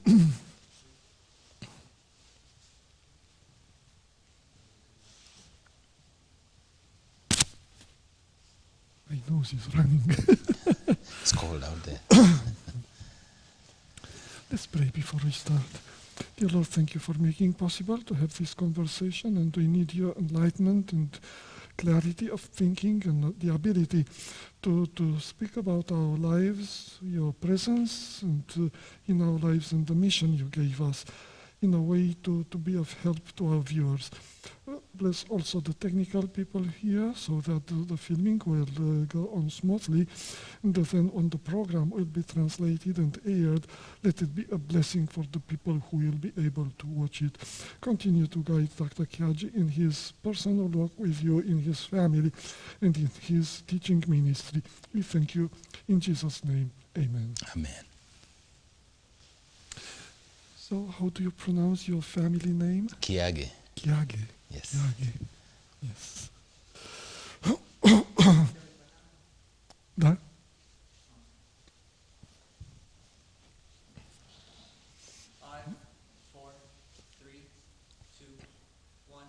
My nose is running. It's cold out there. Let's pray before we start. Dear Lord, thank you for making possible to have this conversation, and we need your enlightenment and clarity of thinking and the ability to speak about our lives, your presence and in our lives and the mission you gave us in a way to be of help to our viewers. Bless also the technical people here so that the filming will go on smoothly, and then when the program will be translated and aired, let it be a blessing for the people who will be able to watch it. Continue to guide Dr. Kiage in his personal work with you, in his family, and in his teaching ministry. We thank you in Jesus' name. Amen. Amen. So, how do you pronounce your family name? Kiage. Kiage. Yes. Kiage. Yes. Da? 5, 4, 3, 2, 1.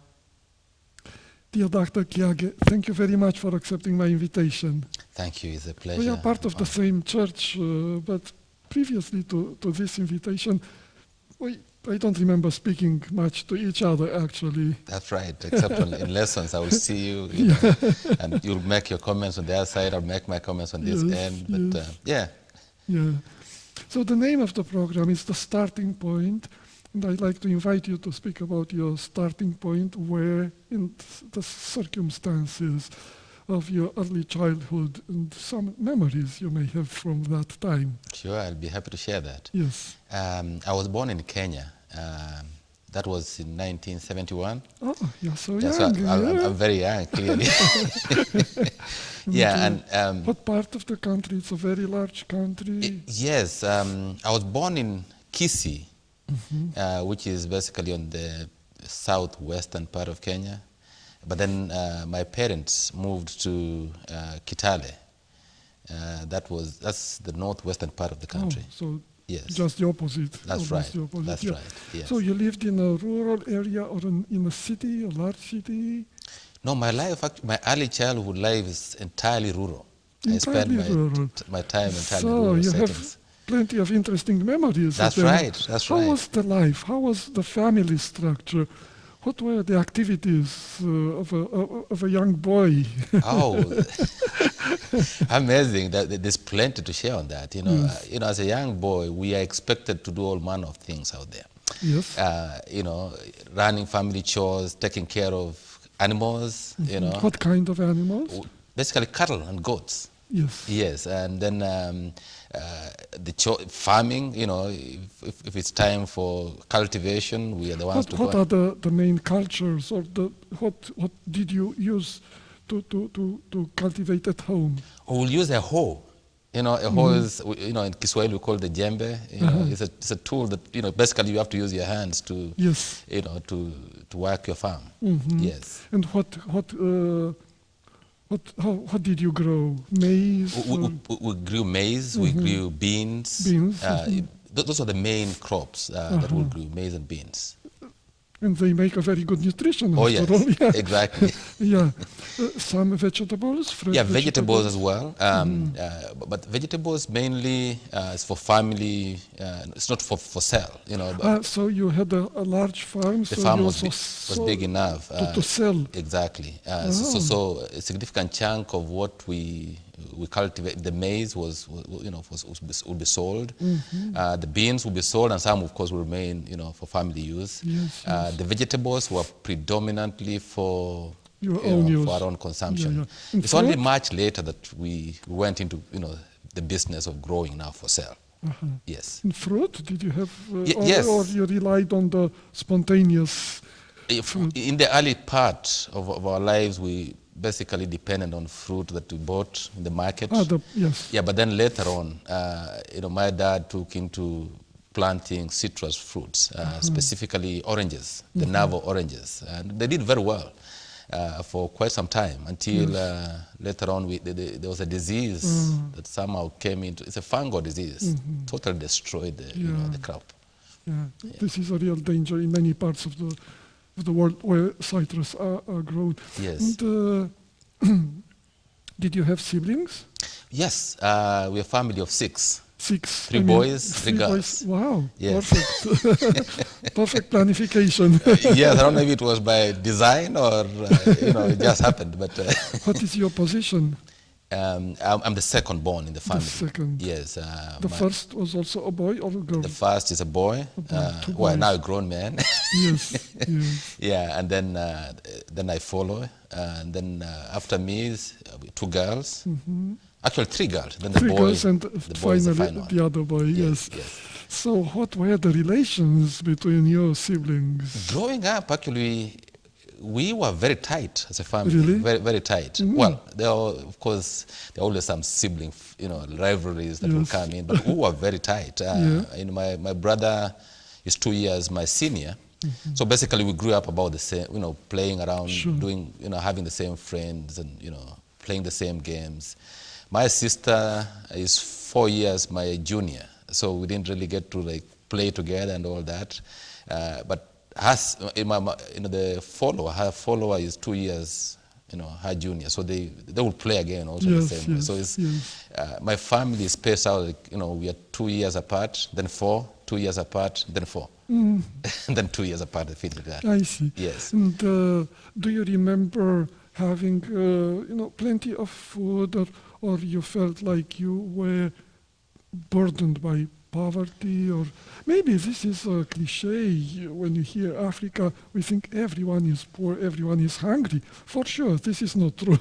Dear Dr. Kiage, thank you very much for accepting my invitation. Thank you. It's a pleasure. We are part of the same church, but previously to this invitation, I don't remember speaking much to each other, actually. That's right. Except in lessons, I will see you, you know, and you'll make your comments on the other side. I'll make my comments on this end. But yeah. Yeah. So the name of the program is The Starting Point, and I'd like to invite you to speak about your starting point, where in the circumstances of your early childhood and some memories you may have from that time. Sure, I'll be happy to share that. Yes. I was born in Kenya. That was in 1971. Oh, you're so Yeah, young. so I'm very young, clearly. Yeah, and what part of the country? It's a very large country. Yes, I was born in Kisii, which is basically on the southwestern part of Kenya. But then my parents moved to Kitale. That's the northwestern part of the country. Oh, so yes, just the opposite. That's right. The opposite. That's right. Yes. So you lived in a rural area or in a city, a large city? No, my early childhood life is entirely rural. Entirely I spent rural. my time entirely So rural you settings. have plenty of interesting memories. That's right. That's How right. was the life? How was the family structure? What were the activities of a young boy? Oh, amazing! There's plenty to share on that. You know, as a young boy, we are expected to do all manner of things out there. Yes. You know, running family chores, taking care of animals. You know, What kind of animals? basically cattle and goats. Yes. Yes, and then farming. You know, if it's time for cultivation, we are the ones to What go. are the main cultures, or what did you use to cultivate at home? We'll use a hoe. You know, a hoe is, you know, in Kiswahili we call it the jembe. You know, it's a tool that, you know, basically you have to use your hands to, Yes. you know, to work your farm. Yes. And what did you grow? Maize? We grew maize, we grew beans. Beans, Those are the main crops that we grew, maize and beans. And they make a very good nutrition. Oh, after yes, all. Yeah. exactly. Yeah. Some vegetables, fresh Yeah, vegetables as well. But vegetables mainly is for family. It's not for sale, you know. But so you had a large farm. the so farm you was also big enough to sell. Exactly. So a significant chunk of what we cultivate, the maize would be sold. The beans would be sold, and some, of course, will remain, you know, for family use. Yes, The vegetables were predominantly for use. for our own consumption. Yeah. It's only much later that we went into, you know, the business of growing now for sale. Yes. And fruit, did you have, yes. or you relied on the spontaneous? In the early part of our lives, we basically depended on fruit that we bought in the market. Yes. Yeah, but then later on, you know, my dad took into planting citrus fruits, specifically oranges, the Navo oranges, and they did very well for quite some time until later on there was a disease that somehow came into. It's a fungal disease, totally destroyed the crop. Yeah. Yeah. This is a real danger in many parts of the world where citrus are grown. Yes. And did you have siblings? Yes, we're a family of 6. 6. Three boys, three girls. Wow, Yes. perfect. Perfect planification. Yes, I don't know if it was by design or it just happened. But What is your position? I'm the second born in the family. second. Yes. The first was also a boy or a girl? The first is a boy. Two Well, boys. now a grown man. Yes, yes. Yeah, and then I follow, and then after me is 2 girls. Actually, 3 girls. Then the 3 boy, girls and the boy is the finally final one. the other boy, yes. Yes. So what were the relations between your siblings? Growing up, actually, we were very tight as a family. Really? Very, very tight. Well, there are, of course, there are always some sibling, rivalries that will Yes. come in, but we were very tight. My brother is 2 years my senior. So basically, we grew up about the same, playing around, Sure. doing, having the same friends and, playing the same games. My sister is 4 years my junior, so we didn't really get to play together and all that. But her follower is 2 years, her junior, so they will play again also the Yes, same way. yes, So it's yes. my family is spaced out. We are 2 years apart, then 4, 2 years apart, then 4, and then 2 years apart. Like that. I see. Yes. And do you remember having, plenty of food, or you felt like you were burdened by poverty? Or maybe this is a cliche. When you hear Africa, we think everyone is poor, everyone is hungry. For sure, this is not true.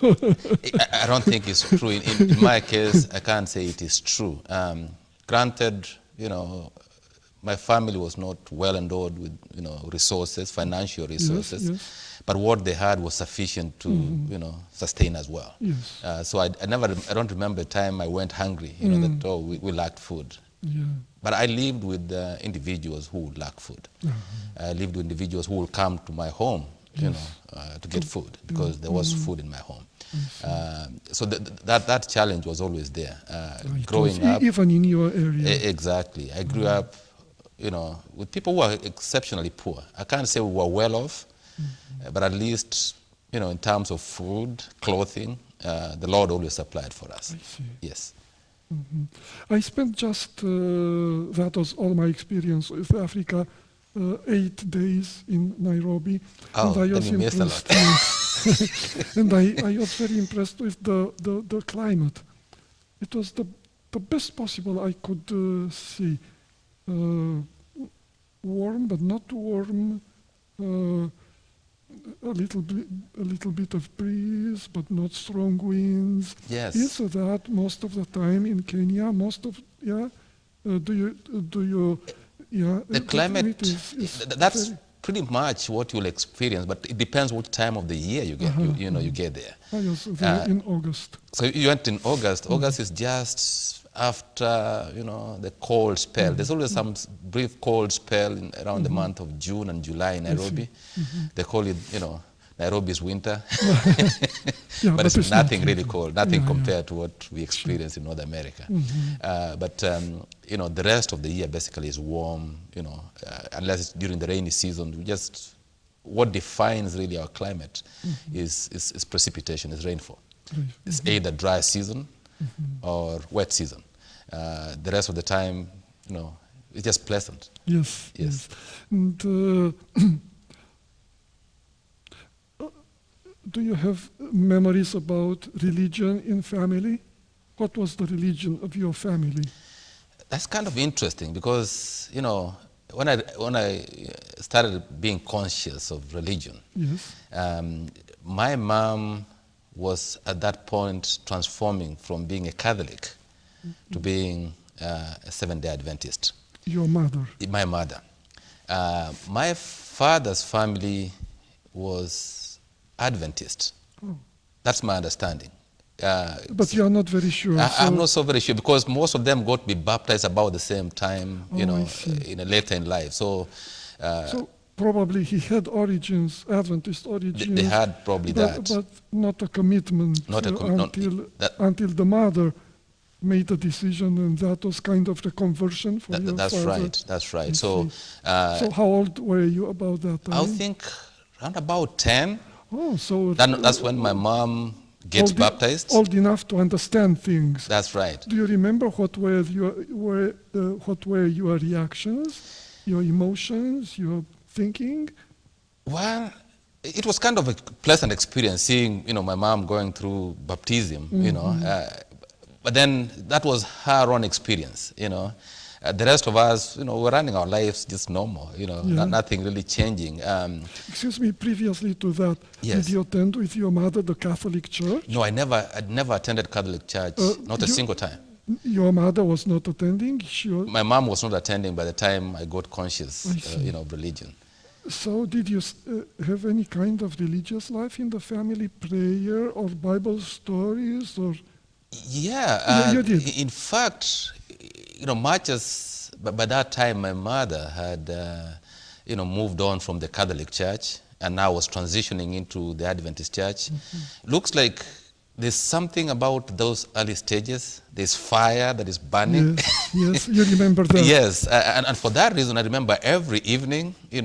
I don't think it's true. In my case, I can't say it is true. Granted, my family was not well endowed with, resources, financial resources, yes. but what they had was sufficient to, sustain as well. Yes. So I don't remember a time I went hungry, that we lacked food. Yeah. But I lived with individuals who would lack food. I lived with individuals who would come to my home, to get food, because there was food in my home. So that challenge was always there. Growing up, even in your area. Exactly. I grew up, with people who are exceptionally poor. I can't say we were well off, but at least, in terms of food, clothing, the Lord always supplied for us. I see. Yes. I spent just, that was all my experience with Africa, 8 days in Nairobi. Oh, and I then was you missed a lot. yes. And I was very impressed with the climate. It was the best possible I could see. Warm, but not too warm. A little bit of breeze, but not strong winds. Yes. Is that most of the time in Kenya? The climate, that's pretty much what you'll experience, but it depends what time of the year you get. You get there. I was there in August. So you went in August. August is just after the cold spell. There's always some brief cold spell around the month of June and July in Nairobi. They call it Nairobi's winter. But it's nothing really cold, nothing compared to what we experience in North America. But the rest of the year basically is warm, unless it's during the rainy season. What defines really our climate is precipitation, is rainfall. It's either dry season or wet season. The rest of the time, it's just pleasant. Yes. And do you have memories about religion in family? What was the religion of your family? That's kind of interesting because, when I started being conscious of religion, Yes. My mom was at that point transforming from being a Catholic to being a Seventh-day Adventist. Your mother? My mother. My father's family was Adventist. Oh. That's my understanding. But you are not very sure. I'm not so very sure because most of them got to be baptized about the same time, I see. later in life. So probably he had origins, Adventist origins. they had probably that. But not a commitment Not a until the mother made a decision, and that was kind of the conversion for your That's father. right. That's right. I So, see. So how old were you about that time? I think around about 10. Oh, so That's when my mom gets old, baptized. old enough to understand things. That's right. Do you remember what were your reactions, your emotions, your thinking? Well, it was kind of a pleasant experience seeing, my mom going through baptism, but then that was her own experience. The rest of us, we're running our lives just normal, nothing really changing. Excuse me, previously to that, Yes. did you attend with your mother the Catholic Church? No, I'd never attended Catholic church, not a single time. Your mother was not attending? My mom was not attending by the time I got conscious, I see. of religion. So did you have any kind of religious life in the family, prayer or Bible stories? Or Yeah, you did. In fact, much as by that time my mother had, moved on from the Catholic Church and now was transitioning into the Adventist Church. Looks like there's something about those early stages. There's fire that is burning. Yes, you remember that. Yes, and for that reason, I remember every evening, we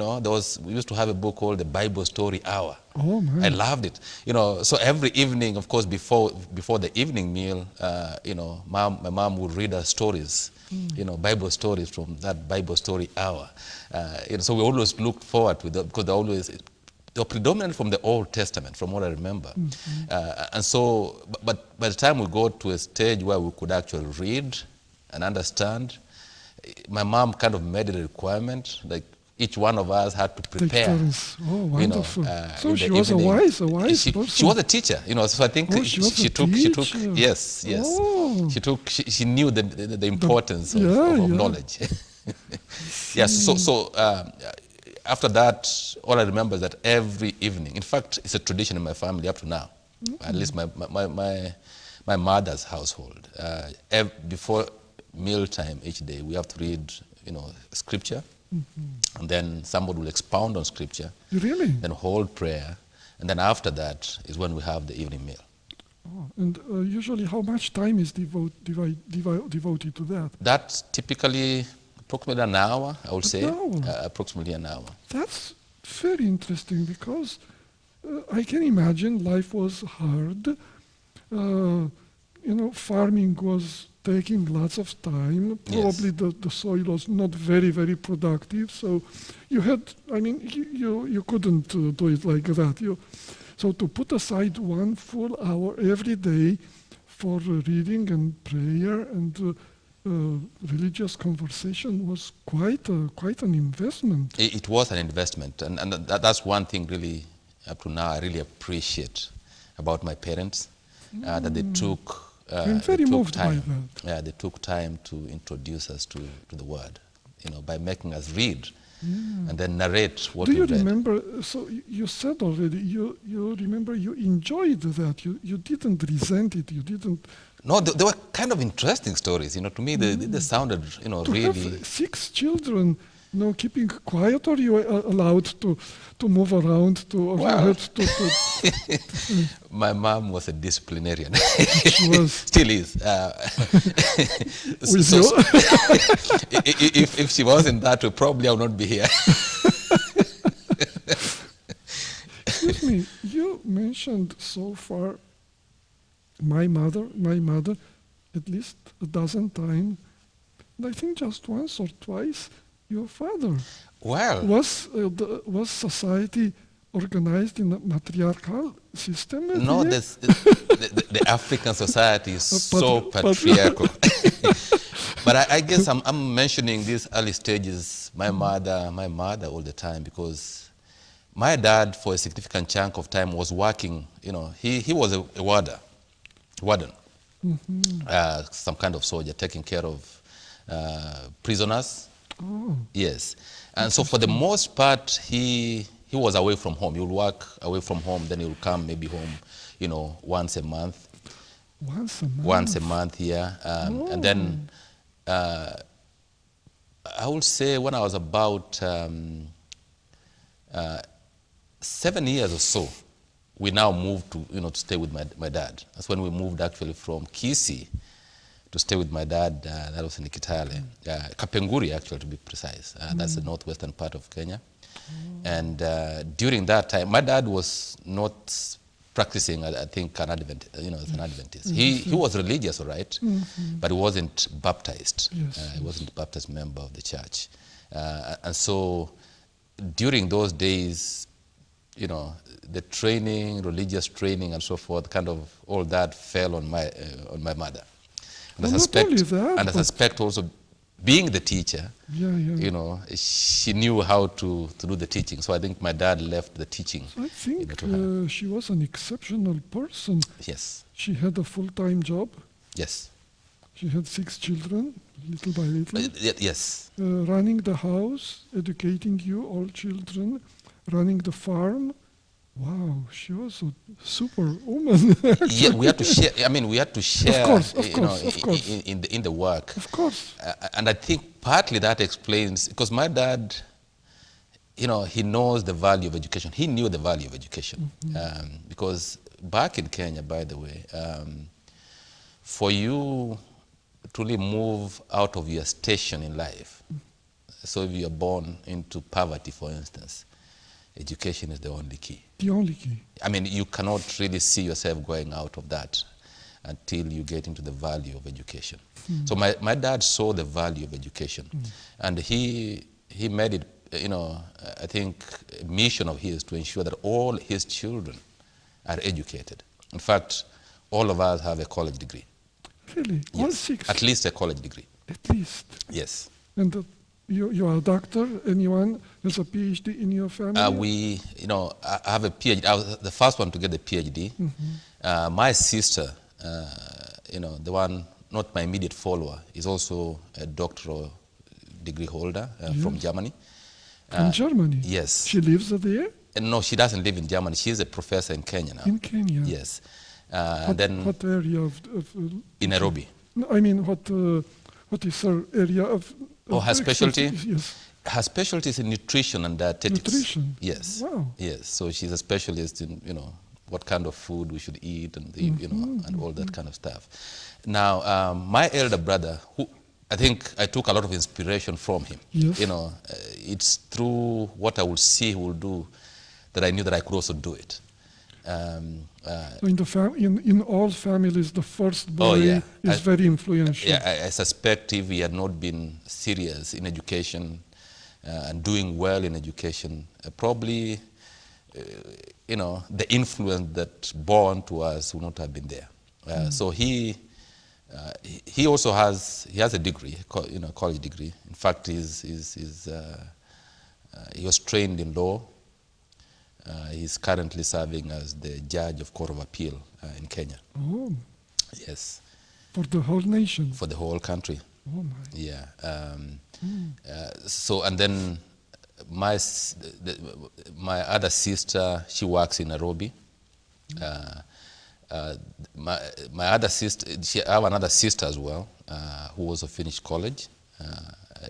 used to have a book called the Bible Story Hour. Oh, man. I loved it. So every evening, of course, before the evening meal, my mom would read us stories, Bible stories from that Bible Story Hour. So we always looked forward to that because they were predominant from the Old Testament, from what I remember. And so, but by the time we got to a stage where we could actually read and understand, my mom kind of made it a requirement, like each one of us had to prepare. Oh, wonderful. So in she the was evening. a wise person. She was a teacher, so I think she took. Yes. Oh. She knew the importance of knowledge. Yes. So after that, all I remember is that every evening, in fact, it's a tradition in my family up to now, at least my mother's household. Before mealtime each day, we have to read, scripture, and then somebody will expound on scripture. Really? Then hold prayer, and then after that is when we have the evening meal. Oh, and usually how much time is devoted to that? That's typically approximately an hour, I would say. An hour? Approximately an hour. That's very interesting because I can imagine life was hard. Farming was taking lots of time. Probably the soil was not very, very productive. So you couldn't do it like that. So to put aside one full hour every day for reading and prayer and religious conversation was quite an investment. It was an investment, and that's one thing really up to now I really appreciate about my parents, that they took. I'm very moved time. by that. Yeah, they took time to introduce us to the Word, by making us read and then narrate what we read. Do you remember? So you said already. You remember you enjoyed that. You didn't resent it. You didn't. No, they were kind of interesting stories. To me, they sounded, To really. have 6 children, keeping quiet, or you were allowed to move around My mom was a disciplinarian. She was. Still is. With you? If she wasn't that way, probably I would not be here. Excuse me. You mentioned so far my mother, at least a dozen times, and I think just once or twice, your father. Well, Was society organized in a matriarchal system? no, the African society is so patriarchal. But I guess I'm mentioning these early stages, my mother all the time, because my dad, for a significant chunk of time, was working. He was a warden, some kind of soldier taking care of prisoners. Oh. Yes, and so for the most part, he was away from home. He would work away from home, then he would come maybe home, once a month. Once a month? Once a month, yeah. And then I would say when I was about 7 years or so, we now moved to stay with my dad. That's when we moved actually from Kisii to stay with my dad. That was in Kitale, Kapenguri, actually, to be precise. That's the northwestern part of Kenya. And during that time, my dad was not practicing, I think, an Adventist, as an Adventist. He was religious, all right, but he wasn't baptized. He wasn't a baptized member of the church. And so during those days, the training, religious training and so forth, kind of all that fell on my mother. And I suspect also, being the teacher, she knew how to do the teaching. So I think my dad left the teaching. So I think she was an exceptional person. Yes. She had a full-time job. Yes. She had 6 children, little by little. Yes. Running the house, educating you, all children, running the farm. Wow, she was a super woman. Yeah, we had to share. I mean, we had to share. Of course. In the work. Of course. And I think partly that explains, because my dad, he knows the value of education. He knew the value of education, because back in Kenya, by the way, for you to really move out of your station in life. So if you are born into poverty, for instance, education is the only key. The only key. I mean, you cannot really see yourself going out of that until you get into the value of education. So my dad saw the value of education, and he made it, I think, a mission of his to ensure that all his children are educated. In fact, all of us have a college degree. Really? Yes. All 6? At least a college degree. At least? Yes. And you are a doctor? Anyone has a PhD in your family? I have a PhD. I was the first one to get the PhD. My sister, the one, not my immediate follower, is also a doctoral degree holder from Germany. From Germany? Yes. She lives there? No, she doesn't live in Germany. She's a professor in Kenya now. In Kenya? Yes. What area of in Nairobi. No, I mean, what is her area of her specialty? Yes. Her specialty is in nutrition and dietetics. Nutrition? Yes. Wow. Yes. So she's a specialist in, what kind of food we should eat and, and all that kind of stuff. Now, my elder brother, who I think I took a lot of inspiration from him. Yes. It's through what I would see he will do that I knew that I could also do it. So in all families, the first boy is very influential. Yeah, I suspect if he had not been serious in education and doing well in education, probably, the influence that born to us would not have been there. So he also has a degree, college degree. In fact, he was trained in law. He's currently serving as the judge of Court of Appeal in Kenya. Oh. Yes. For the whole nation? For the whole country. Oh, my. Yeah. So, and then my other sister, she works in Nairobi. My other sister, I have another sister as well, who also finished college.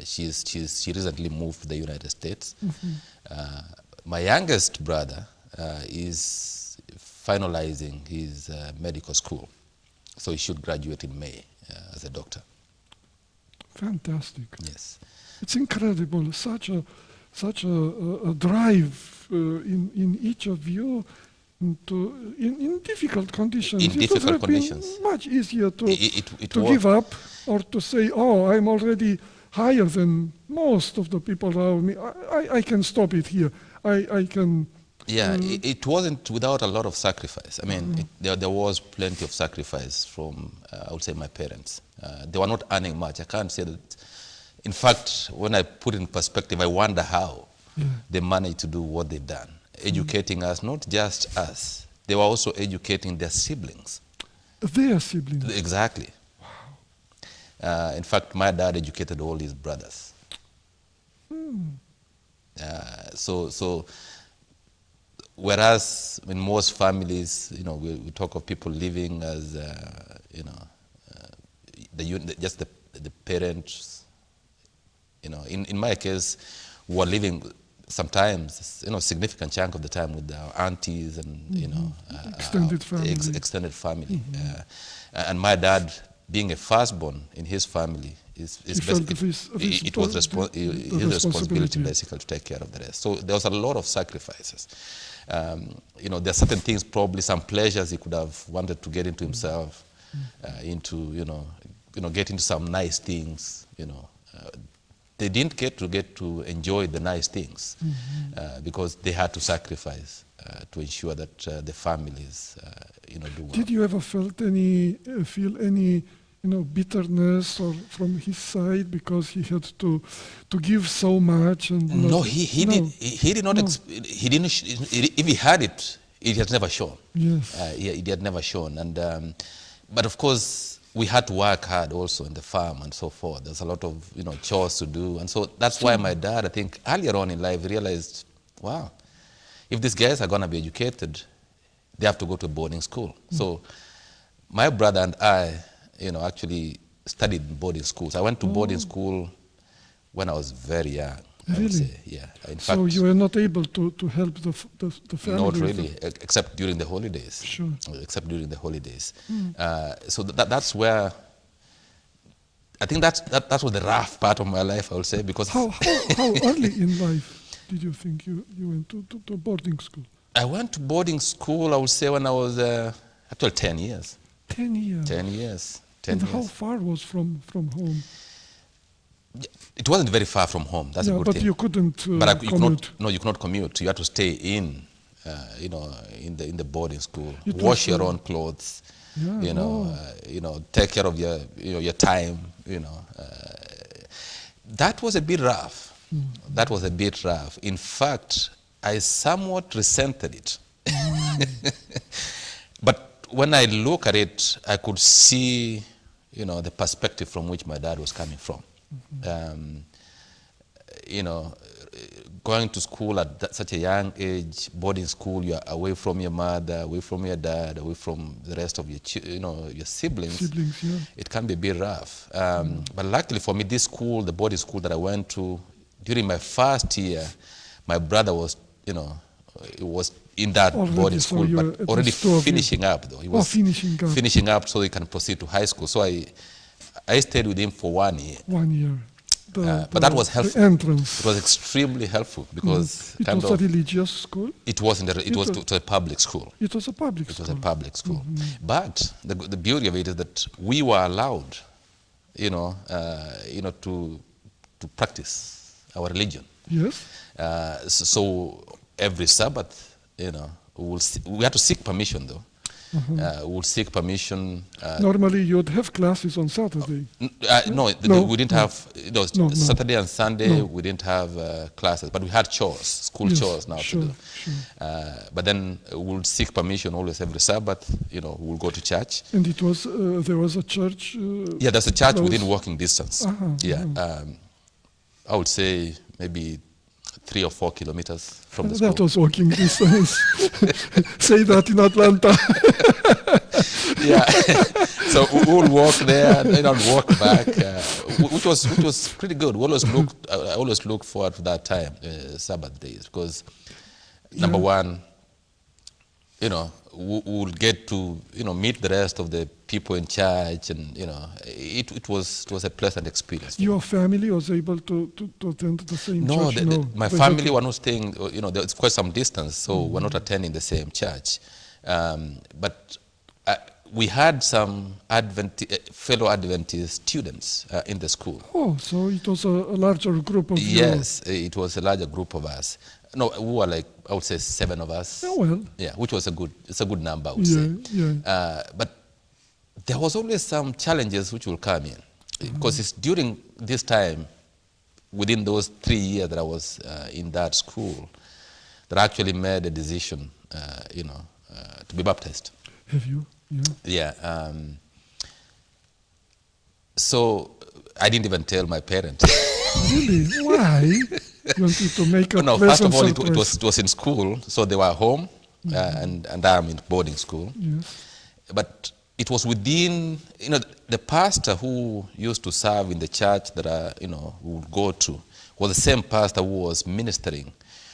She recently moved to the United States. My youngest brother is finalizing his medical school, so he should graduate in May as a doctor. Fantastic. Yes. It's incredible, such a drive in each of you in difficult conditions. In difficult conditions. It would have been much easier to give up or to say, oh, I'm already higher than most of the people around me. I can stop it here. I can... Yeah, it wasn't without a lot of sacrifice. I mean, there was plenty of sacrifice from, I would say, my parents. They were not earning much. I can't say that. In fact, when I put it in perspective, I wonder how they managed to do what they've done. Educating us, not just us. They were also educating their siblings. Their siblings? Exactly. Wow. In fact, my dad educated all his brothers. So whereas in most families, we talk of people living as, just the parents. In my case, we were living sometimes, significant chunk of the time with our aunties and, extended family. Extended family. And my dad being a firstborn in his family, is He felt of his it was the his responsibility responsibility. basically to take care of the rest. So there was a lot of sacrifices. There are certain things, probably some pleasures he could have wanted to get into himself, get into some nice things. They didn't get to enjoy the nice things because they had to sacrifice to ensure that the families, do well. Did you ever feel any bitterness or from his side because he had to give so much and No, not- he no. did not. No. He didn't. If he had it, it had never shown. Yes. It had never shown. And but of course, we had to work hard also in the farm and so forth. There's a lot of chores to do, and so that's why my dad, I think, earlier on in life realized, wow, if these guys are going to be educated, they have to go to a boarding school. So my brother and I, actually studied in boarding schools. I went to boarding school when I was very young. I would Really? say. Yeah. In So fact, you were not able to help the family? not with really, except during the holidays. Sure. Except during the holidays. So that's where I think that was the rough part of my life, I would say, because How early in life did you think you went to boarding school? I went to boarding school, I would say, when I was actually 10 years. 10 years. 10 years. 10 And how years. far was from home? It wasn't very far from home. That's a good but thing. you couldn't But you commute. could not commute. You had to stay in the boarding school. It Wash was, your own clothes. Yeah, Take care of your time. That was a bit rough. That was a bit rough. In fact, I somewhat resented it. But when I look at it, I could see, the perspective from which my dad was coming from. Going to school at such a young age, boarding school, you're away from your mother, away from your dad, away from the rest of your siblings. Siblings, yeah. It can be a bit rough. But luckily for me, this school, the boarding school that I went to, during my first year, my brother was, was in that Already, boarding so school, you were but at already least 2 of you. finishing up though. He was finishing up. so he can proceed to high school. So I stayed with him for 1 year. 1 year. But that was helpful. The entrance. It was extremely helpful because It was a religious school? it was a public school. It was a public It school. was a public school. But the beauty of it is that we were allowed, to practice our religion. Yes? So every Sabbath, we had to seek permission though. We'll seek permission. Normally you'd have classes on Saturday. No, No, we didn't no. have, No. Saturday and Sunday, No. we didn't have classes, but we had chores, school Yes, chores now sure, to do. sure. But then we'll seek permission always every Sabbath, we'll go to church. And it was there was a church. Yeah, there's a church close. within walking distance. Uh-huh, I would say maybe 3 or 4 kilometers from the school. That was walking distance. Say that in Atlanta. Yeah, so we'll walk there and then walk back, which was pretty good. I always look forward to that time, Sabbath days, because number one, we'll get to meet the rest of the people in church, and it was a pleasant experience. for me. Your family was able to attend the same No, church? my they family had were not staying. There's quite some distance, so we're not attending the same church. But we had some fellow Adventist students in the school. Oh, so it was a larger group of you. Yes, it was a larger group of us. No, we were like, I would say 7 of us. Oh, well. Yeah, which was it's a good number, I would Yeah, say. yeah. But there was always some challenges which will come in, because it's during this time, within those 3 years that I was in that school, that I actually made a decision, to be baptized. Have you? Yeah. Yeah. So I didn't even tell my parents. Really? Why? You wanted to make a No, first of pleasant all, surprise. it was in school, so they were home, and I'm in boarding school. Yes. But it was within, the pastor who used to serve in the church that we would go to was the same pastor who was ministering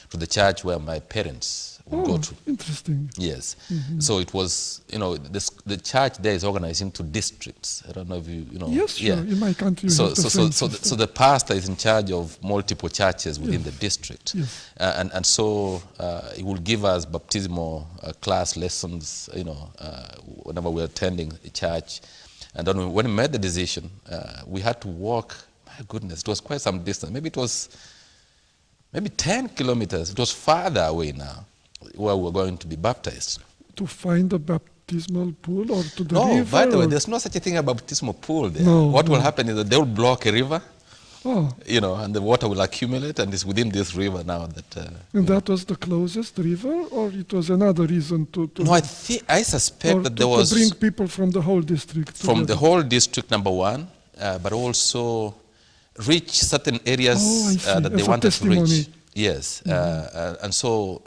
to the church where my parents would go to. Interesting. Yes. So it was, the church there is organized into districts. I don't know if you know. Yes, sure. In my country, we So, have the so, same so, so, the, system. so the pastor is in charge of multiple churches within the district. Yes. And so he will give us baptismal class lessons, whenever we're attending a church. And then when we made the decision, we had to walk, my goodness, it was quite some distance. Maybe it was 10 kilometers. It was farther away now, where we were going to be baptized. To find a baptismal pool or to the No, river? by the way, or- there's no such a thing as a baptismal pool there. No, What will no. happen is that they will block a river, Oh, and the water will accumulate, and it's within this river now that. and that was the closest river, or it was another reason to No, I suspect or that to, there was to bring people from the whole district from the together? whole district, number one, but also reach certain areas Oh, I see. that they As a wanted to reach. testimony. Yes, and so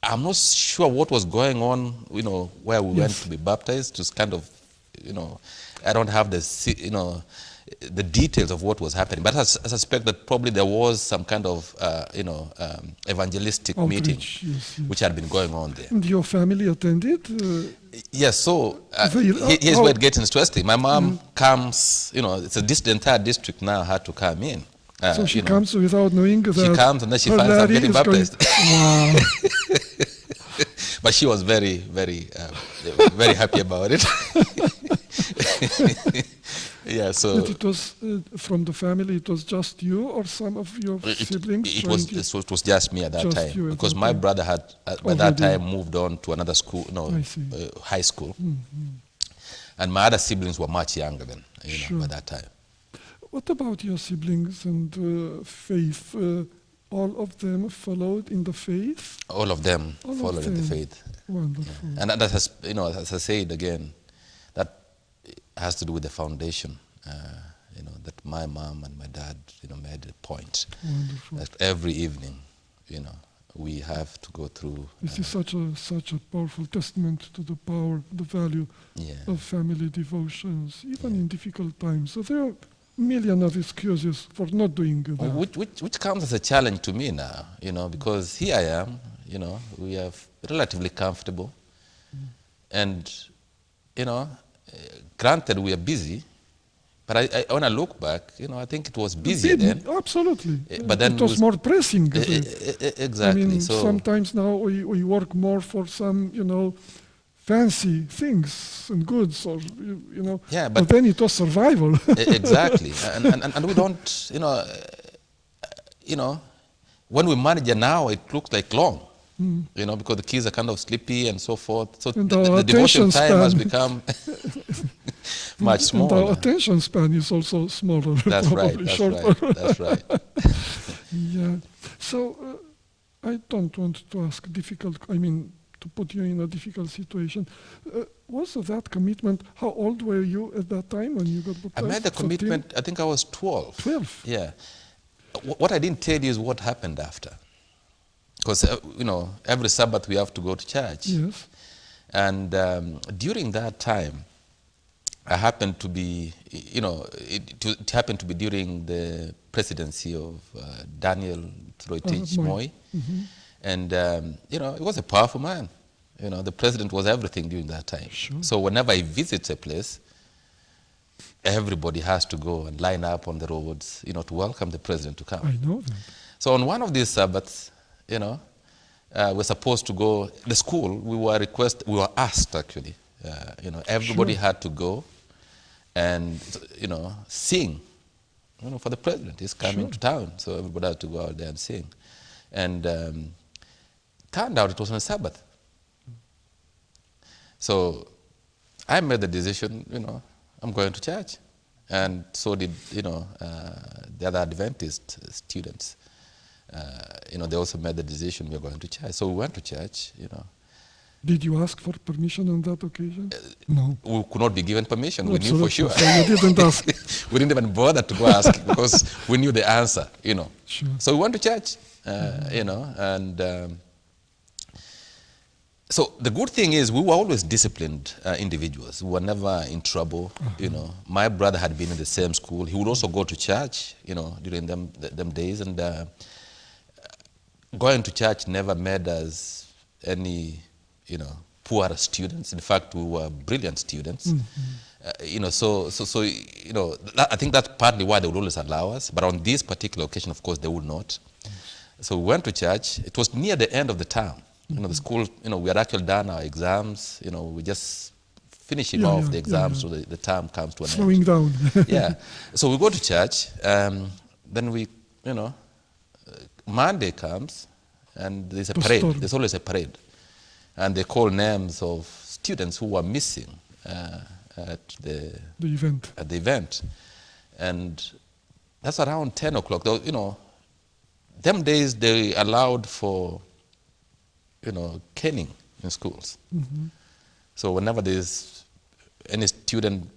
I'm not sure what was going on, where we went Yes. to be baptized. Just kind of, I don't have the details of what was happening, but I suspect that probably there was some kind of, evangelistic meeting, Outreach, yes, yes. which had been going on there. And your family attended? Yes, so here's how- where it gets interesting. My mom comes, it's the entire district now had to come in. So she comes without knowing that She comes and then she her finds I'm daddy getting is going- baptized. Wow. But she was very, very, very happy about it. Yeah, so But it was from the family, it was just you or some of your siblings? it joined you? was just me at that Just time, you at because that my time. brother had by that Already. time moved on to another school, I see. high school, and my other siblings were much younger than Sure. by that time. What about your siblings and faith? All of them followed in the faith? All of them All of followed in the them. faith. Wonderful. And that has, as I said again, that has to do with the foundation, that my mom and my dad, made a point Wonderful. that every evening, we have to go through. This is such a powerful testament to the power, the value Yeah. of family devotions, even in difficult times. So there are a million of excuses for not doing that. Which comes as a challenge to me now, because here I am, we are relatively comfortable, and, granted we are busy, but I when I look back, I think it was busier then. Absolutely. But then it was more pressing. Exactly. I mean, so sometimes now we work more for some, fancy things and goods, or Yeah, but but- then it was survival. exactly, and we don't, when we manage it now, it looks like long. Because the kids are kind of sleepy and so forth. So And the our devotion attention time has span- become much And smaller. our attention span is also smaller. That's right. probably That's shorter. right. That's right. Yeah. So I don't want to ask to put you in a difficult situation. Was that commitment, how old were you at that time when you got I baptized? made the 14? commitment. I think I was 12. 12. Yeah. What I didn't tell you is what happened after. Because every Sabbath we have to go to church. Yes. And during that time, I happened to be, it happened to be during the presidency of Daniel Troitich Moi. Moi. And, it was a powerful man. The president was everything during that time. Sure. So whenever he visits a place, everybody has to go and line up on the roads, to welcome the president to come. I know that. So on one of these Sabbaths, we're supposed to go, the school, we were asked actually, everybody Sure. had to go and, sing, for the president. He's coming Sure. to town, so everybody had to go out there and sing. And turned out it was on a Sabbath. So I made the decision, I'm going to church. And so did, the other Adventist students. They also made the decision we're going to church. So we went to church, Did you ask for permission on that occasion? No. We could not be given permission. We knew for sure. So you didn't ask. We didn't even bother to go ask because we knew the answer, Sure. So we went to church, and so the good thing is we were always disciplined individuals. We were never in trouble, My brother had been in the same school. He would also go to church, during them days. And going to church never made us any, poorer students. In fact, we were brilliant students. I think that's partly why they would always allow us. But on this particular occasion, of course, they would not. So we went to church. It was near the end of the term. The school, we had actually done our exams. We just finishing off the exams so the term comes to an end. Slowing down. Yeah. So we go to church. Then we, Monday comes and there's a parade. There's always a parade. And they call names of students who were missing at the event. And that's around 10 o'clock. Them days they allowed for, caning in schools. So whenever there's any student,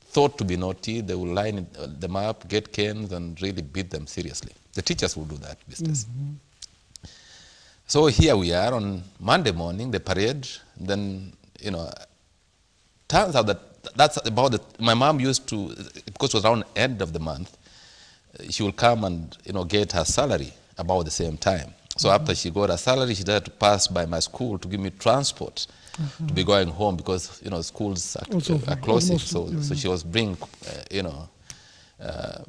thought to be naughty, they will line them up, get canes, and really beat them seriously. The teachers will do that business. So here we are on Monday morning, the parade. Then, turns out that's about it. My mom used to, because it was around the end of the month, she will come and, get her salary about the same time. So after she got her salary, she had to pass by my school to give me transport to be going home because, schools are closing. So she was bringing,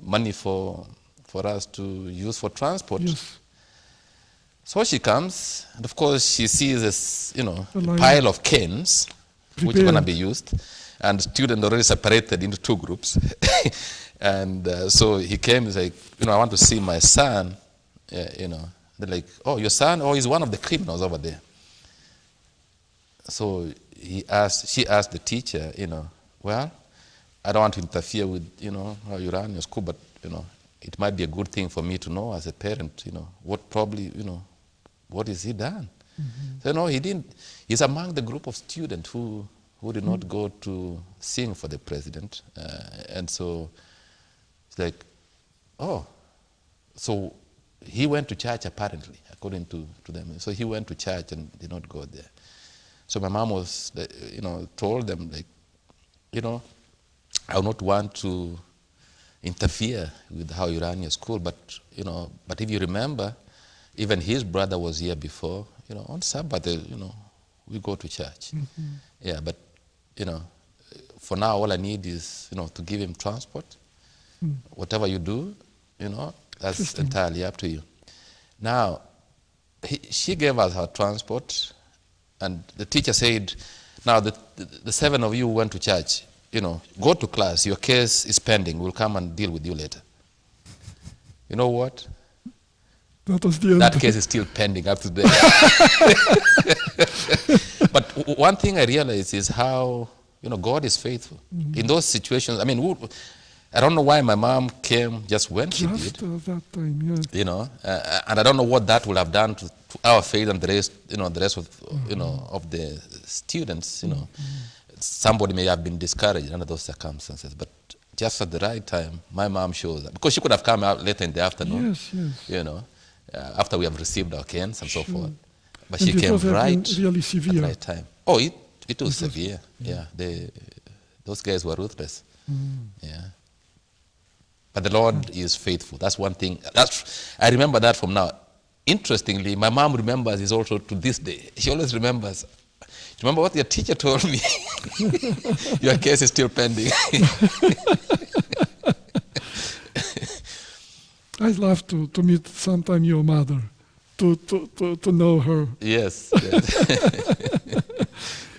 money for us to use for transport. Yes. So she comes, and of course she sees this, a pile of canes, which are going to be used, and students already separated into two groups. And so he came, he's like, I want to see my son, They're like, oh, your son? Oh, he's one of the criminals over there. So she asked the teacher, well, I don't want to interfere with, how you run your school, but, it might be a good thing for me to know as a parent, what probably, what has he done? So, no, he didn't. He's among the group of students who did not go to sing for the president. And so it's like, oh, so he went to church apparently, according to them. So he went to church and did not go there. So my mom was, told them, like, I would not want to interfere with how you run your school, but if you remember, even his brother was here before, on Sabbath, we go to church. Yeah, but, for now, all I need is, to give him transport. Whatever you do, that's entirely up to you. Now, she gave us her transport, and the teacher said, now the 7 of you who went to church, go to class, your case is pending, we'll come and deal with you later. You know what? That was the end. That case is still pending up to today. But one thing I realized is how, God is faithful. In those situations, I mean, I don't know why my mom came just when she did. Just that time, yeah. And I don't know what that will have done to our faith and the rest of, of the students, Somebody may have been discouraged under those circumstances, but just at the right time, my mom shows up. Because she could have come out later in the afternoon, after we have received our canes and so forth. But and she came right really severe. at the right time. Oh, it was severe. Yeah, those guys were ruthless. Yeah. But the Lord is faithful. That's one thing. I remember that from now. Interestingly, my mom remembers this also to this day. She always remembers. Remember what your teacher told me? Your case is still pending. I'd love to meet sometime your mother, to know her. Yes.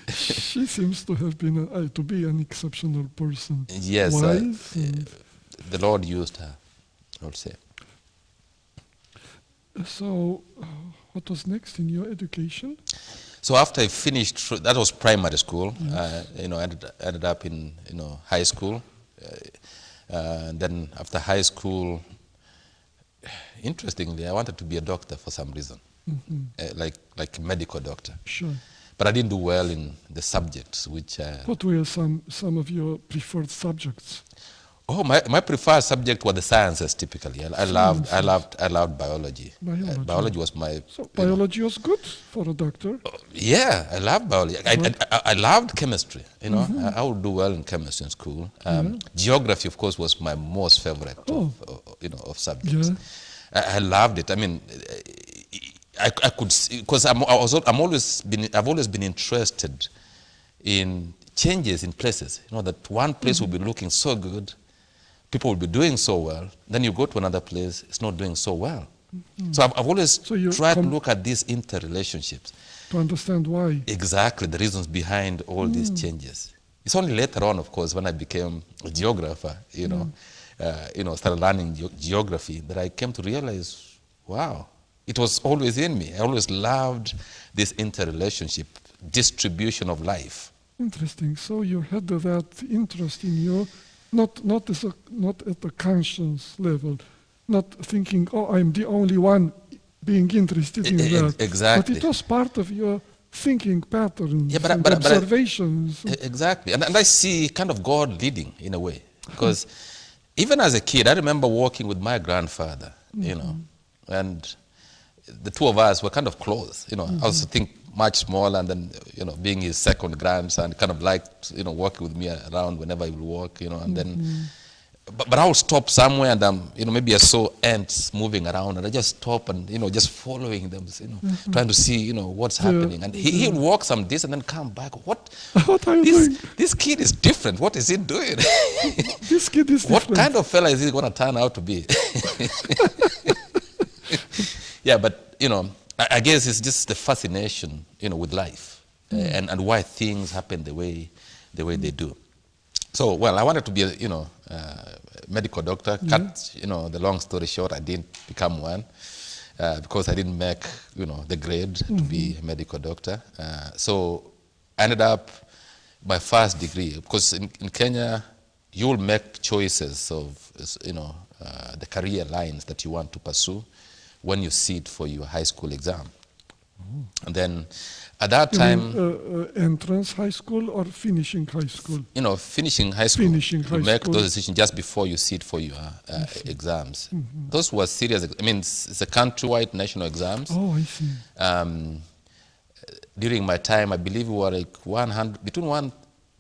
She seems to have been to be an exceptional person. Yes. Wise the Lord used her, I would say. So, what was next in your education? So after I finished, that was primary school. Yes. Ended up in high school. And then after high school, interestingly, I wanted to be a doctor for some reason, like a medical doctor. Sure. But I didn't do well in the subjects, which. What were some of your preferred subjects? Oh, my preferred subject were the sciences. Typically, I loved biology. Biology was my. So biology was good for a doctor. Yeah, I loved biology. I loved chemistry. I would do well in chemistry in school. Geography, of course, was my most favorite of subjects. Yeah. I loved it. I mean, I could see, because I've always been interested in changes in places. You know, that one place will be looking so good, people will be doing so well, then you go to another place, it's not doing so well. So I've always So you tried to look at these interrelationships. To understand why. Exactly, the reasons behind all these changes. It's only later on, of course, when I became a geographer, started learning geography, that I came to realize, wow, it was always in me. I always loved this interrelationship, distribution of life. Interesting. So you had that interest in you, not at the conscience level, not thinking, oh, I'm the only one being interested in that. Exactly. But it was part of your thinking patterns Yeah, and observations. Exactly. And I see kind of God leading in a way. Because even as a kid, I remember walking with my grandfather, and the two of us were kind of close. I also think much smaller, and then, being his second grandson, kind of liked, walking with me around whenever he would walk, and then, but I would stop somewhere, and maybe I saw ants moving around, and I just stop and, just following them, trying to see, what's happening. And he would walk some distance and then come back. What are you doing? This kid is different. What is he doing? This kid is different. What kind of fella is he going to turn out to be? Yeah, but, I guess it's just the fascination, with life, and why things happen the way they do. So, well, I wanted to be a, medical doctor. Cut, the long story short, I didn't become one because I didn't make, the grade to be a medical doctor. So I ended up my first degree, because in Kenya, you'll make choices of, the career lines that you want to pursue when you sit for your high school exam. And then at that time, entrance high school or finishing high school? Finishing high school. Finishing high you make school. those decisions just before you sit for your exams. Those were serious. I mean, it's a countrywide national exams. Oh, I see. During my time, I believe we were like 100,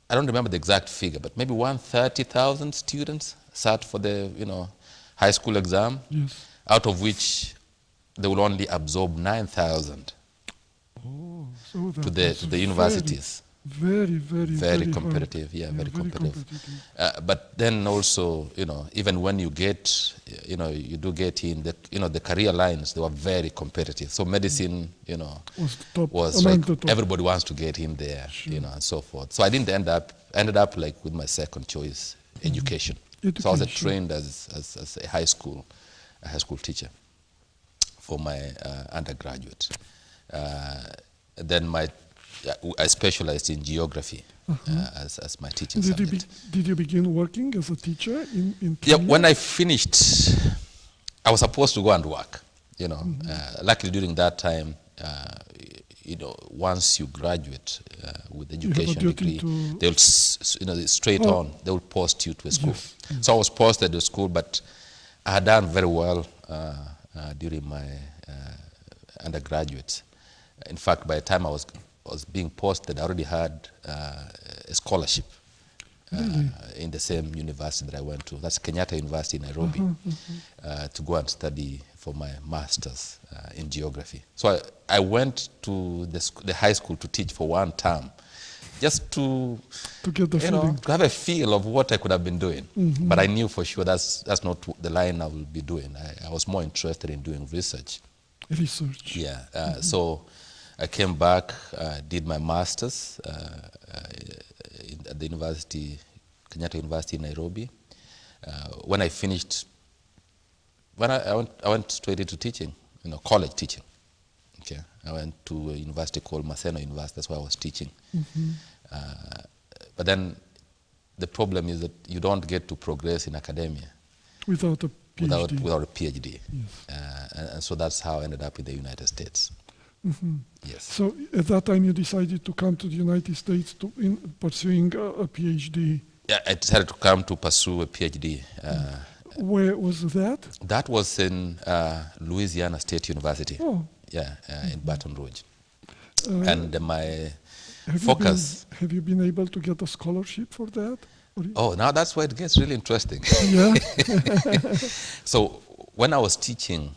I don't remember the exact figure, but maybe 130,000 students sat for the, high school exam. Yes. Out of which they will only absorb 9,000 Oh, so to the universities. Very competitive. hard. Yeah, very competitive. But then also, even when you get, you do get in the career lines, they were very competitive. So medicine, Was the top, was among like the top. everybody wants to get in there, and so forth. So I didn't ended up like with my second choice, education. So I was trained as a high school teacher for my undergraduate. Then I specialized in geography as my teaching subject. Did you begin working as a teacher in Yeah, Kenya? when I finished, I was supposed to go and work. Luckily during that time, once you graduate with education degree, they'll straight on they will post you to a school. Yes. So I was posted to school, but I had done very well during my undergraduate. In fact, by the time I was being posted, I already had a scholarship in the same university that I went to. That's Kenyatta University in Nairobi, to go and study for my master's in geography. So I went to the high school to teach for one term, just to get the feeling. to have a feel of what I could have been doing. But I knew for sure that's not the line I will be doing. I was more interested in doing research. Research. Yeah. So I came back, did my master's at the university, Kenyatta University in Nairobi. When I finished, I went straight into teaching, college teaching. Okay, I went to a university called Maseno University. That's where I was teaching. But then the problem is that you don't get to progress in academia Without a PhD. without a PhD. Yes. And so that's how I ended up in the United States. Yes. So at that time you decided to come to the United States pursuing a PhD. Yeah, I decided to come to pursue a PhD. Where was that? That was in Louisiana State University. Oh. Yeah, in Baton Rouge. And my focus... Have you been able to get a scholarship for that? Oh, now that's where it gets really interesting. Yeah. So when I was teaching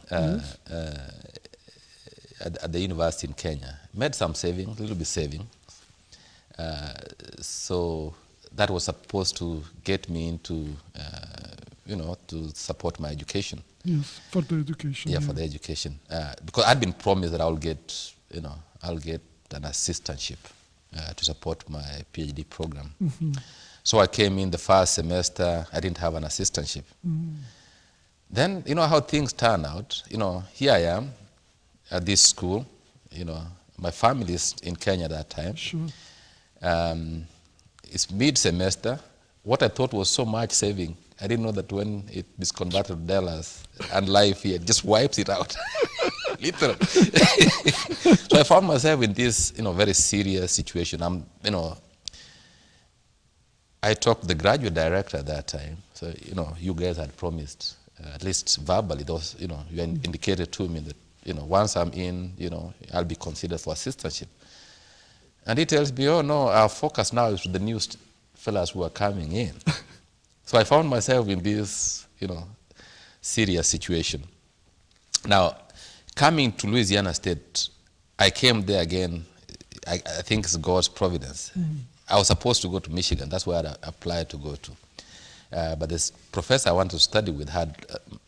at the university in Kenya. Made some saving, a little bit saving. So that was supposed to get me into, to support my education. Yes, for the education. Yeah, for the education. Because I'd been promised that I'll get an assistantship to support my PhD program. So I came in the first semester, I didn't have an assistantship. Then, you know how things turn out. Here I am at this school. My family is in Kenya at that time. Sure. It's mid-semester. What I thought was so much saving, I didn't know that when it is converted to dollars and life here, it just wipes it out. Literally. So I found myself in this, very serious situation. I talked to the graduate director at that time. So, you guys had promised, at least verbally, those, you indicated to me that, once I'm in, I'll be considered for assistantship. And he tells me, oh no, our focus now is the new fellas who are coming in. So I found myself in this, serious situation. Now, coming to Louisiana State, I came there again, I think it's God's providence. I was supposed to go to Michigan, that's where I applied to go to. But this professor I wanted to study with had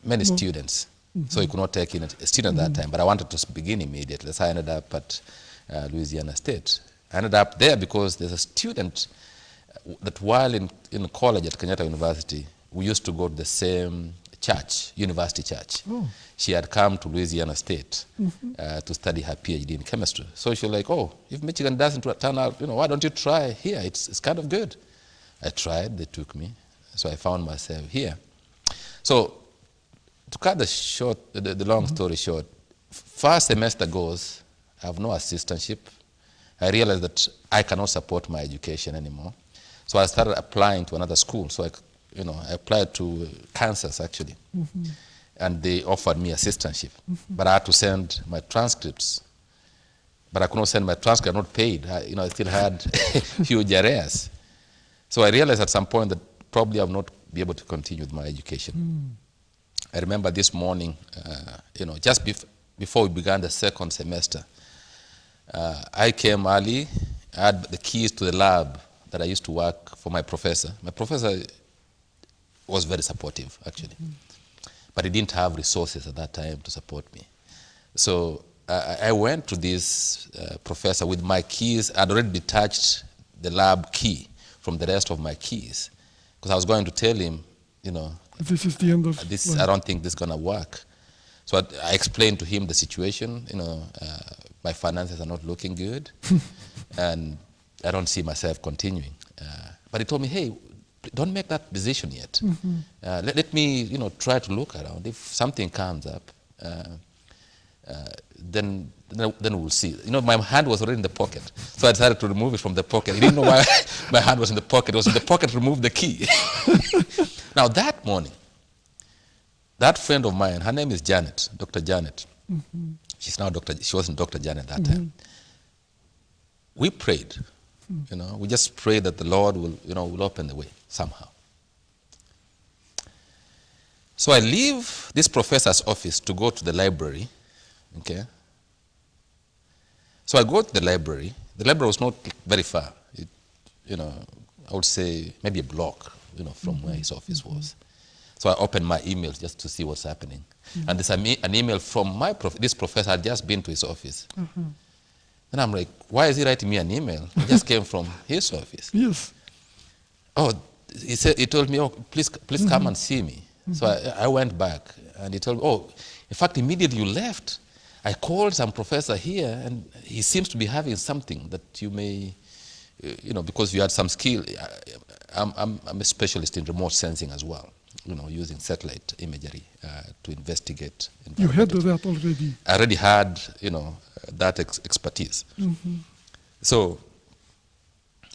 many students, so he could not take in a student at that time, but I wanted to begin immediately. So I ended up at Louisiana State. I ended up there because there's a student that while in college at Kenyatta University, we used to go to the same church, university church. Oh. She had come to Louisiana State to study her PhD in chemistry. So she was like, oh, if Michigan doesn't turn out, why don't you try here? It's kind of good. I tried, they took me. So I found myself here. So to cut the long story short, first semester goes, I have no assistantship. I realized that I cannot support my education anymore. So I started applying to another school. So I applied to Kansas actually. And they offered me assistantship. But I had to send my transcripts. But I could not send my transcript, not paid. I still had huge arrears. So I realized at some point that probably I will not be able to continue with my education. I remember this morning, just before we began the second semester, I came early. I had the keys to the lab that I used to work for my professor. My professor was very supportive, actually. But he didn't have resources at that time to support me. So I went to this professor with my keys. I'd already detached the lab key from the rest of my keys because I was going to tell him, this is the end of this. I don't think this is going to work. So I explained to him the situation. My finances are not looking good, and I don't see myself continuing. But he told me, hey, don't make that decision yet. Let me, try to look around. If something comes up, then we'll see. My hand was already in the pocket, so I decided to remove it from the pocket. He didn't know why my hand was in the pocket. It was in the pocket to remove the key. Now that morning, that friend of mine, her name is Janet, Dr. Janet. She's now she wasn't Dr. Janet that time. We prayed. We just prayed that the Lord will open the way somehow. So I leave this professor's office to go to the library. Okay. So I go to the library. The library was not very far. I would say maybe a block, from where his office was. So I opened my emails just to see what's happening. And there's an email from this professor had just been to his office. And I'm like, why is he writing me an email? It just came from his office. Yes. Oh, he told me, oh, please come and see me. So I went back and he told me, oh, in fact, immediately you left, I called some professor here and he seems to be having something that you may, because you had some skill. I'm a specialist in remote sensing as well, using satellite imagery to investigate. You had that already. I already had, that expertise. So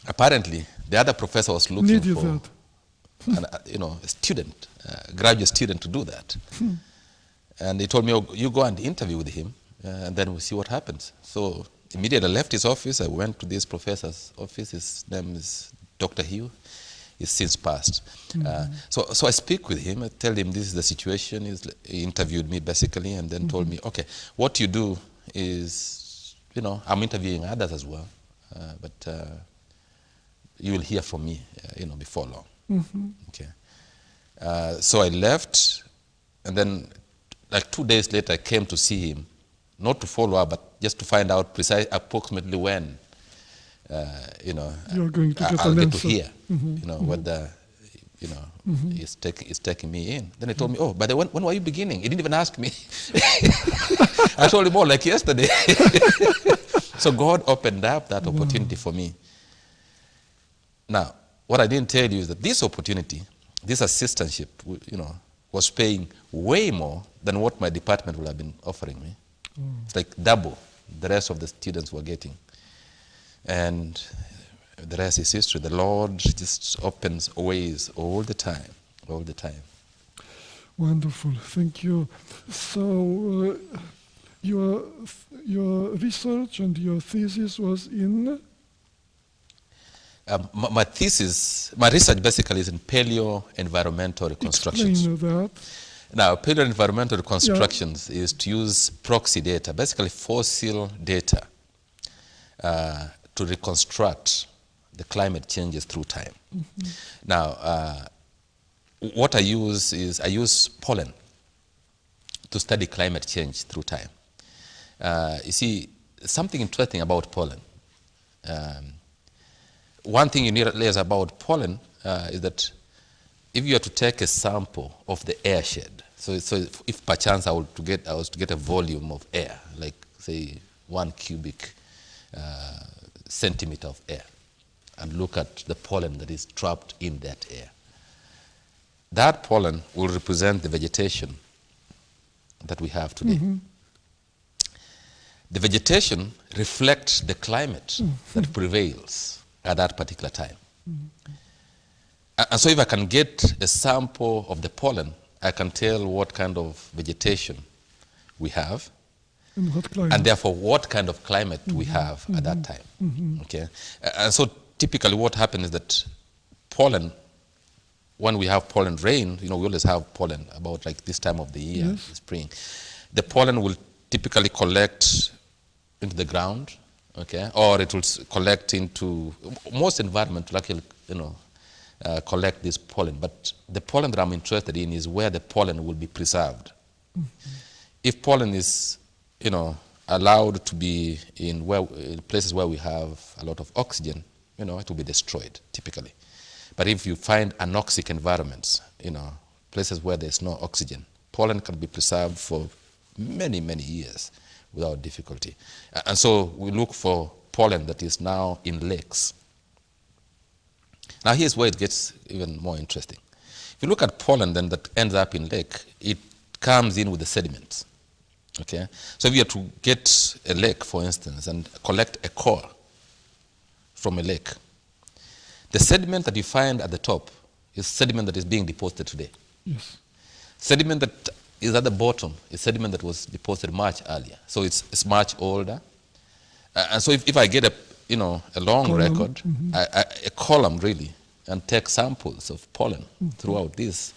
apparently the other professor was looking for a student, graduate student to do that. And he told me, oh, you go and interview with him and then we'll see what happens. So immediately I left his office. I went to this professor's office. His name is Dr. Hugh. He's since passed. So I speak with him. I tell him this is the situation. He interviewed me basically and then told me, okay, what you do is, I'm interviewing others as well, but you will hear from me, before long. Okay. So I left, and then like 2 days later, I came to see him, not to follow up, but just to find out approximately when, You're going to get I'll an get answer. to hear, whether, he's taking me in. Then he told me, oh, but when were you beginning? He didn't even ask me. I told him, oh, like yesterday. So God opened up that opportunity for me. Now, what I didn't tell you is that this opportunity, this assistantship, was paying way more than what my department would have been offering me. It's like double the rest of the students were getting. And the rest is history. The Lord just opens ways all the time, all the time. Wonderful, thank you. So your research and your thesis was in? My research basically is in paleo-environmental reconstructions. Explain that. Now, paleo-environmental reconstructions is to use proxy data, basically fossil data, to reconstruct the climate changes through time. Now, what I use pollen to study climate change through time. You see, something interesting about pollen. One thing you need to realize about pollen is that if you are to take a sample of the air shed, so if perchance I was to get a volume of air, like say 1 cubic centimeter of air, and look at the pollen that is trapped in that air, that pollen will represent the vegetation that we have today. The vegetation reflects the climate that prevails at that particular time. And so if I can get a sample of the pollen, I can tell what kind of vegetation we have, In what climate? and therefore what kind of climate we have at that time. Okay, and so typically what happens is that pollen, when we have pollen rain, we always have pollen about like this time of the year, Yes. spring. The pollen will typically collect into the ground, okay, or it will collect into, most environments will actually, collect this pollen. But the pollen that I'm interested in is where the pollen will be preserved. If pollen is, allowed to be in places where we have a lot of oxygen, it will be destroyed typically. But if you find anoxic environments, places where there's no oxygen, pollen can be preserved for many, many years without difficulty. And so we look for pollen that is now in lakes. Now here's where it gets even more interesting. If you look at pollen then that ends up in lake, it comes in with the sediments. Okay? So if you are to get a lake, for instance, and collect a core from a lake, the sediment that you find at the top is sediment that is being deposited today. Yes. Sediment that is at the bottom is sediment that was deposited much earlier. So it's much older. And so if I get a long Column. record, a column really, and take samples of pollen throughout this,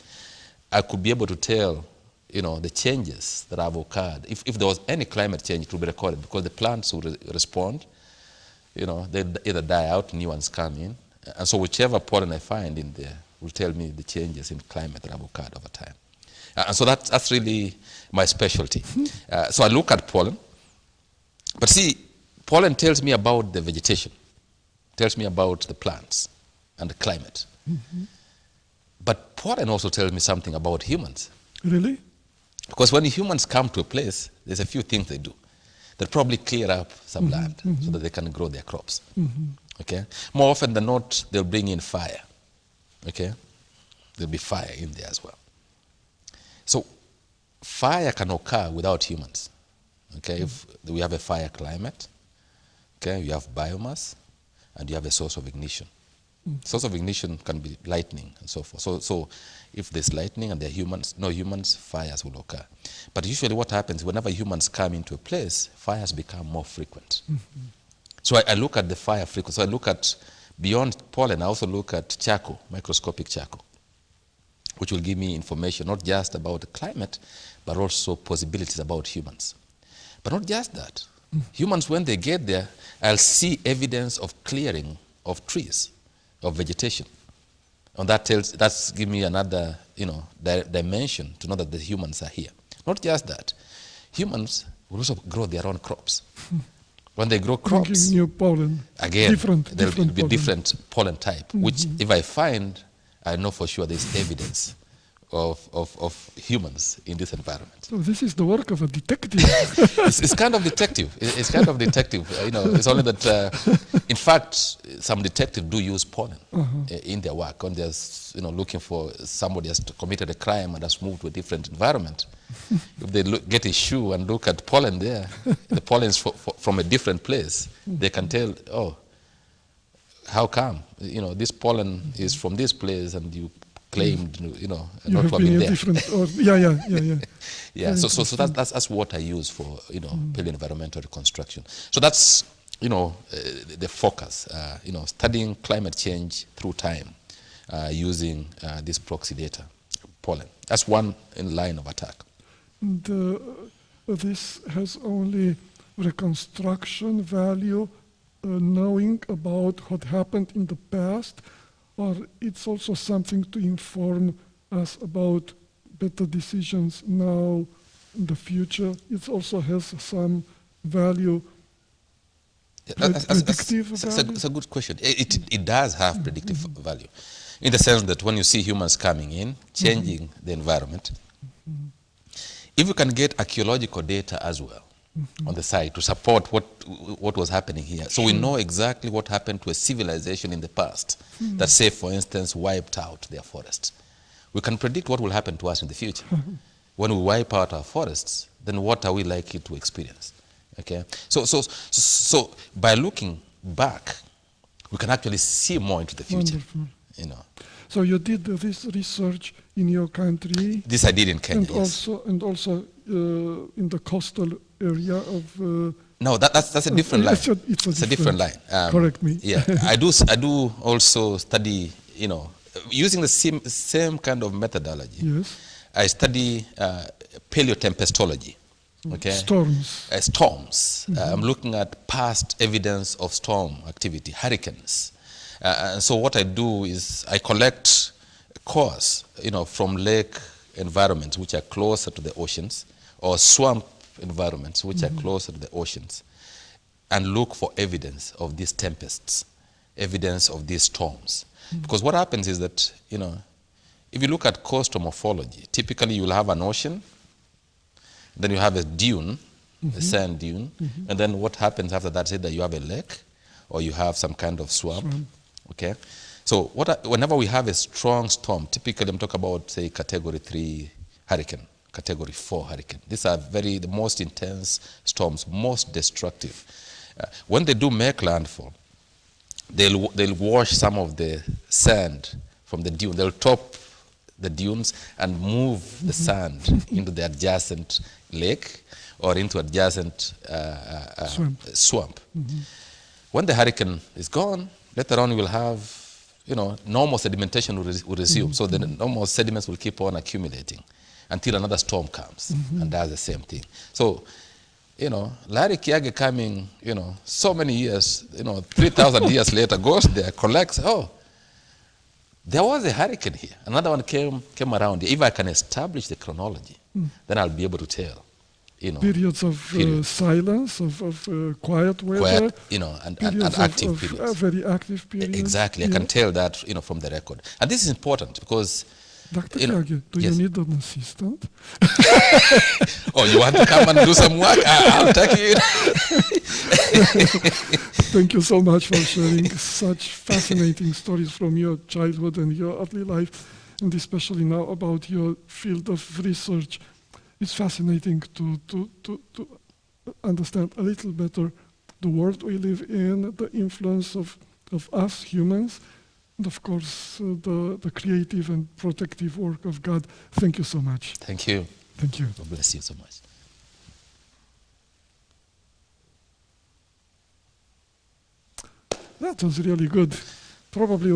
I could be able to tell, the changes that have occurred. If there was any climate change, it will be recorded because the plants will respond. They either die out, new ones come in. And so whichever pollen I find in there will tell me the changes in climate that have occurred over time. And so that's really my specialty. So I look at pollen. But see, pollen tells me about the vegetation, tells me about the plants and the climate. But pollen also tells me something about humans. Really? Because when humans come to a place, there's a few things they do. They'll probably clear up some land so that they can grow their crops. Okay? More often than not, they'll bring in fire. Okay? There'll be fire in there as well. So fire can occur without humans. Okay? If we have a fire climate, okay, you have biomass, and you have a source of ignition. Source of ignition can be lightning and so forth. So if there's lightning and there are no humans, fires will occur. But usually what happens, whenever humans come into a place, fires become more frequent. So I look at the fire frequency. So I look at, beyond pollen, I also look at charcoal, microscopic charcoal, which will give me information not just about the climate, but also possibilities about humans. But not just that. Humans, when they get there, I'll see evidence of clearing of trees, of vegetation. And that's give me another, dimension to know that the humans are here. Not just that. Humans will also grow their own crops. When they grow crops, Bringing new pollen. again, there'll different be pollen. different pollen type, which if I find, I know for sure there's evidence of humans in this environment. So this is the work of a detective. It's kind of detective. It's kind of detective. It's only that, in fact, some detectives do use pollen in their work. When they're looking for somebody has committed a crime and has moved to a different environment. If they get a shoe and look at pollen there, the pollen is from a different place, they can tell, oh, how come? This pollen is from this place and you claimed, you not have to have been been a there. different. Yeah. Yeah, so that's what I use for paleo-environmental reconstruction. So that's the focus. Studying climate change through time using this proxy data, pollen. That's one in line of attack. And this has only reconstruction value, knowing about what happened in the past, or it's also something to inform us about better decisions now in the future. It also has some value, predictive value. It's a good question. It does have predictive value, in the sense that when you see humans coming in, changing the environment, if you can get archaeological data as well on the side to support what was happening here, so we know exactly what happened to a civilization in the past that, say, for instance, wiped out their forests. We can predict what will happen to us in the future. When we wipe out our forests, then what are we likely to experience? Okay, so by looking back, we can actually see more into the future. Wonderful. So you did this research in your country. This I did in Kenya. And also in the coastal area of. No, that's a different line. It's a different line. Correct me. Yeah, I do also study. Using the same kind of methodology. Yes. I study paleotempestology. Okay. Storms. Storms. I'm looking at past evidence of storm activity, hurricanes. And so what I do is I collect cores, from lake environments which are closer to the oceans, or swamp environments which are closer to the oceans, and look for evidence of these tempests, evidence of these storms. Because what happens is that, if you look at coastal morphology, typically you'll have an ocean, then you have a dune, a sand dune, and then what happens after that is either you have a lake or you have some kind of swamp. Okay, so whenever we have a strong storm, typically I'm talking about, say, category 3 hurricane, category 4 hurricane. These are the most intense storms, most destructive. When they do make landfall, they'll wash some of the sand from the dune. They'll top the dunes and move the sand into the adjacent lake or into adjacent swamp. When the hurricane is gone, later on, you will have, normal sedimentation will resume. So the normal sediments will keep on accumulating until another storm comes and does the same thing. So, Larry Kiage coming, so many years, 3,000 years later, goes there, collects, there was a hurricane here. Another one came around. If I can establish the chronology, then I'll be able to tell. Periods of silence, of quiet weather. And active periods. Very active periods. Exactly. I can tell that, from the record. And this is important because... Dr. Kiage, do you need an assistant? Oh, you want to come and do some work? I'll take you. Thank you so much for sharing such fascinating stories from your childhood and your early life, and especially now about your field of research. It's fascinating to understand a little better the world we live in, the influence of us humans, and of course the creative and protective work of God. Thank you so much. Thank you. Thank you. God bless you so much. That was really good. Probably